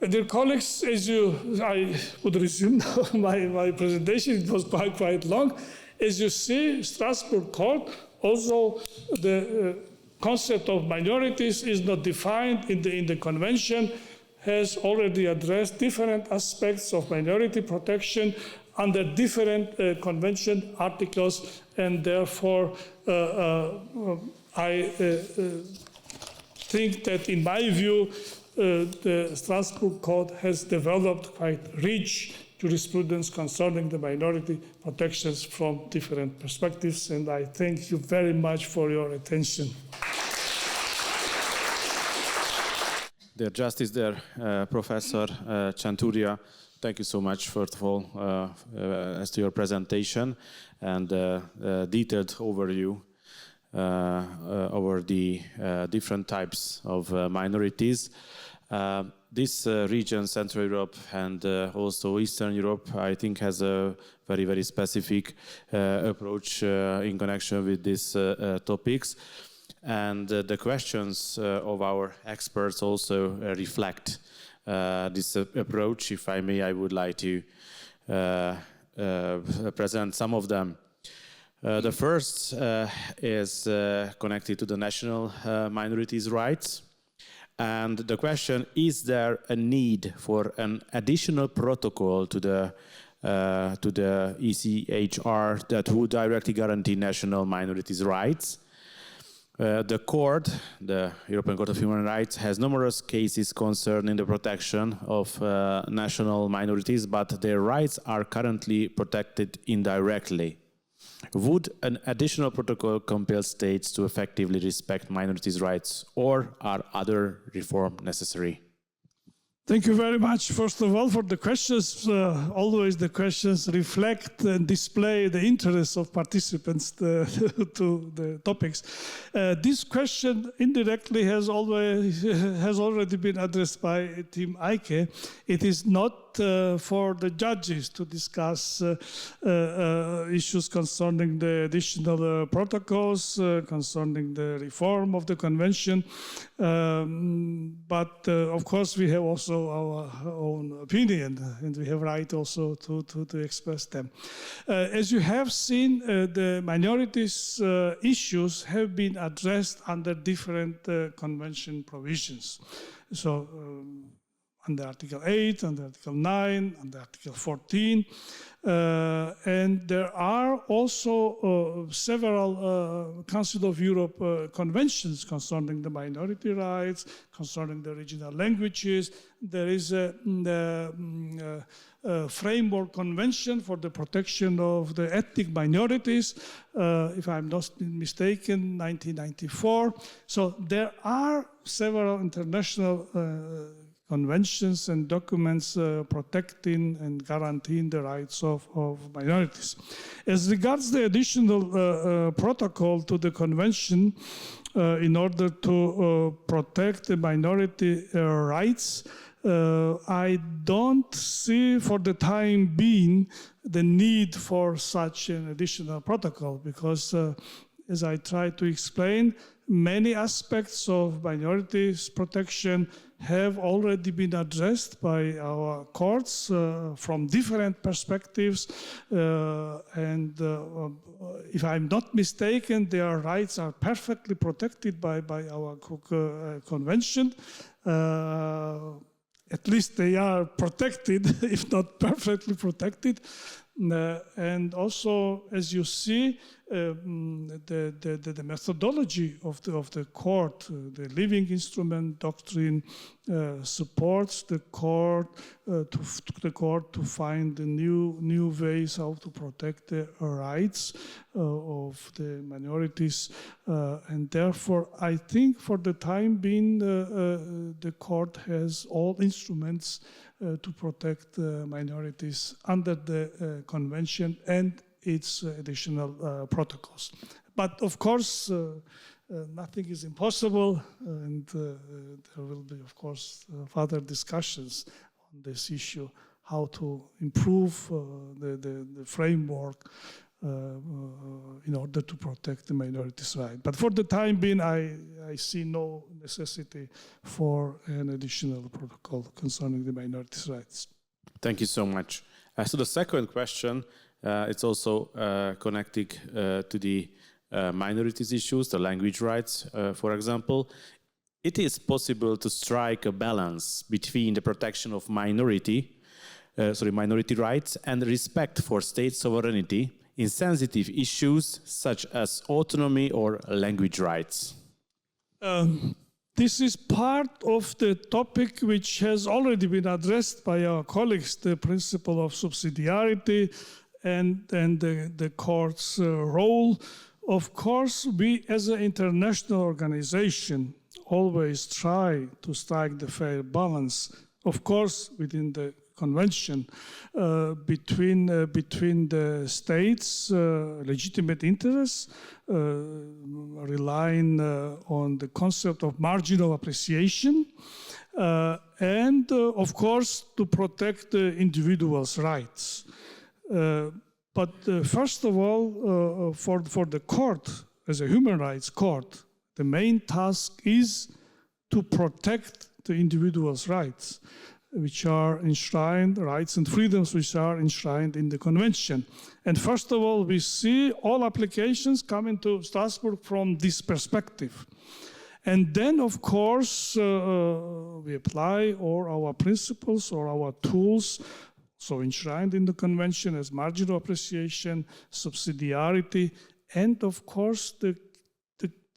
Dear colleagues, I would resume my presentation. It was quite long. As you see, Strasbourg Court, also the concept of minorities is not defined in the Convention, has already addressed different aspects of minority protection under different Convention articles, and therefore I think that, in my view, the Strasbourg Court has developed quite rich jurisprudence concerning the minority protections from different perspectives, and I thank you very much for your attention. Dear Justice, dear Professor Chanturia, thank you so much, first of all, as to your presentation and detailed overview over the different types of minorities. This region, Central Europe and also Eastern Europe, I think has a very, very specific approach in connection with these topics. And the questions of our experts also reflect this approach. If I may, I would like to present some of them. The first is connected to the national minorities' rights. And the question, is there a need for an additional protocol to the ECHR that would directly guarantee national minorities' rights? The court, the European Court of Human Rights, has numerous cases concerning the protection of national minorities, but their rights are currently protected indirectly. Would an additional protocol compel states to effectively respect minorities' rights, or are other reforms necessary? Thank you very much, first of all, for the questions. Always the questions reflect and display the interest of participants to the topics. This question indirectly has already been addressed by Team Eike. It is not for the judges to discuss issues concerning the additional protocols, concerning the reform of the Convention. But of course, we have also our own opinion, and we have right also to express them. As you have seen, the minorities issues have been addressed under different Convention provisions. So under Article 8, under Article 9, under Article 14. And there are also several Council of Europe conventions concerning the minority rights, concerning the regional languages. There is a framework convention for the protection of the ethnic minorities, if I'm not mistaken, 1994. So there are several international conventions and documents protecting and guaranteeing the rights of minorities. As regards the additional protocol to the convention, in order to protect the minority rights, I don't see for the time being the need for such an additional protocol because, as I tried to explain, many aspects of minorities protection have already been addressed by our courts from different perspectives. If I'm not mistaken, their rights are perfectly protected by our convention. At least they are protected, if not perfectly protected. And also, as you see, the methodology of the court, the living instrument doctrine, supports the court to find the new ways how to protect the rights of the minorities, and therefore I think for the time being the court has all instruments to protect minorities under the convention and its additional protocols. But of course, nothing is impossible, and there will be, of course, further discussions on this issue, how to improve the framework in order to protect the minorities' rights. But for the time being, I see no necessity for an additional protocol concerning the minorities' rights. Thank you so much. So the second question, it's also connected to the minorities issues, the language rights, for example. It is possible to strike a balance between the protection of minority rights and respect for state sovereignty in sensitive issues such as autonomy or language rights. This is part of the topic which has already been addressed by our colleagues, the principle of subsidiarity and the court's role. Of course, we as an international organization always try to strike the fair balance, of course, within the convention, between the states' legitimate interests, relying on the concept of marginal appreciation, and of course to protect the individual's rights. But first of all, for the court, as a human rights court, the main task is to protect the individual's rights, which are enshrined, rights and freedoms which are enshrined in the convention. And first of all, we see all applications coming to Strasbourg from this perspective. And then, of course, we apply all our principles or our tools, so enshrined in the convention as marginal appreciation, subsidiarity, and of course, the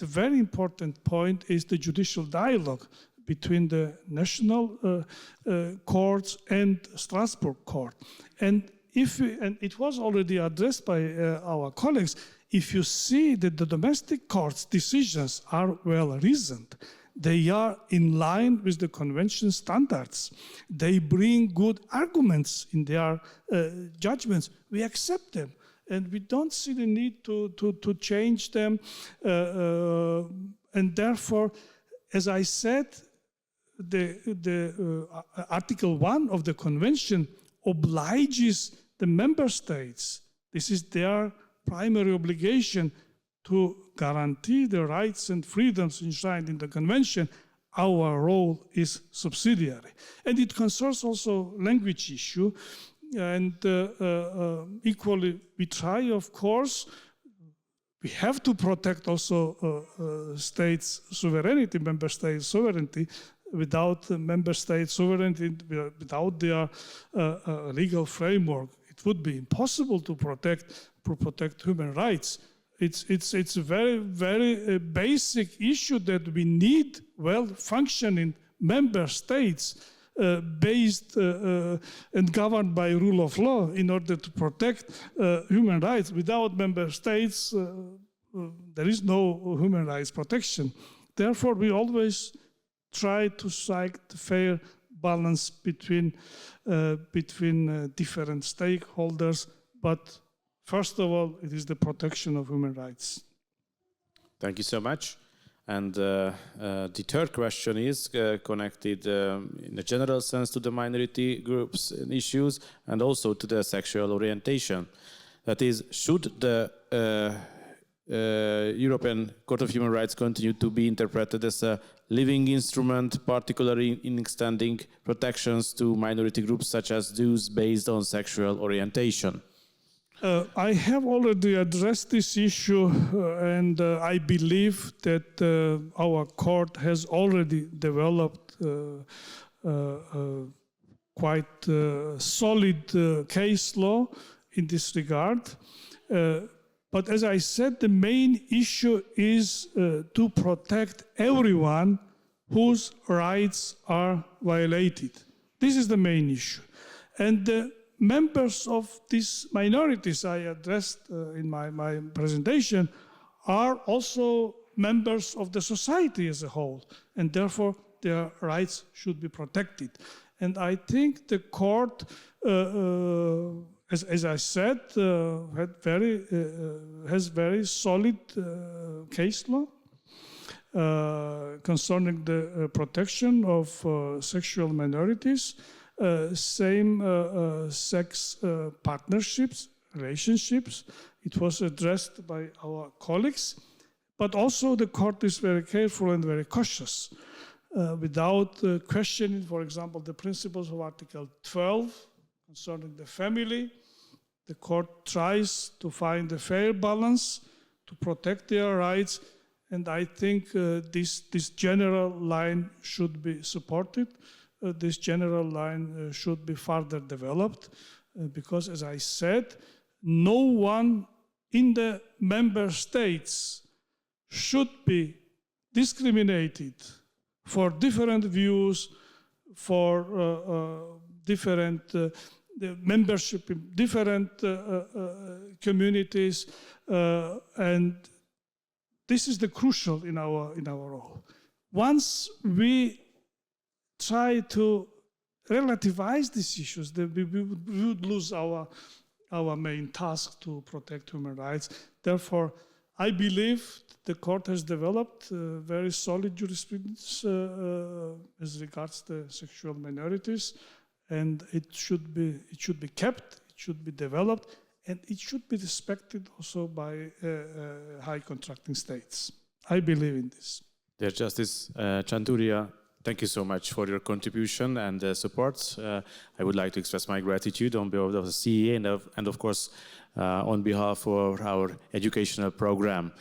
very important point is the judicial dialogue between the national courts and Strasbourg court. And it was already addressed by our colleagues, if you see that the domestic court's decisions are well reasoned, they are in line with the convention standards, they bring good arguments in their judgments, we accept them. And we don't see the need to change them. And therefore, as I said, the Article 1 of the Convention obliges the member states, this is their primary obligation, to guarantee the rights and freedoms enshrined in the Convention. Our role is subsidiary. And it concerns also language issue. And equally, we try, of course, we have to protect also states' sovereignty, member states' sovereignty. Without member state sovereignty, without their legal framework, it would be impossible to protect human rights. It's a very, very basic issue that we need well-functioning member states based and governed by rule of law in order to protect human rights. Without member states, there is no human rights protection. Therefore, we always try to strike the fair balance between different stakeholders, but first of all, it is the protection of human rights. Thank you so much. And the third question is connected in a general sense to the minority groups and issues and also to the sexual orientation. That is, should the European Court of Human Rights continue to be interpreted as a living instrument, particularly in extending protections to minority groups such as those based on sexual orientation? I have already addressed this issue, and I believe that our court has already developed quite solid case law in this regard. But as I said, the main issue is to protect everyone whose rights are violated. This is the main issue. And the members of these minorities I addressed in my presentation are also members of the society as a whole, and therefore their rights should be protected. And I think the court, as I said, has very solid case law concerning the protection of sexual minorities, same-sex partnerships, relationships. It was addressed by our colleagues, but also the court is very careful and very cautious without questioning, for example, the principles of Article 12 concerning the family. The court tries to find a fair balance to protect their rights, and I think this general line should be supported. This general line should be further developed because, as I said, no one in the member states should be discriminated for different views, for different the membership in different communities, and this is the crucial in our role. Once we try to relativize these issues, we would lose our main task to protect human rights. Therefore, I believe the court has developed very solid jurisprudence as regards the sexual minorities, and it should be kept, it should be developed, and it should be respected also by high contracting states. I believe in this. Dear Justice Chanturia, thank you so much for your contribution and support. I would like to express my gratitude on behalf of the CEA and of course on behalf of our educational program.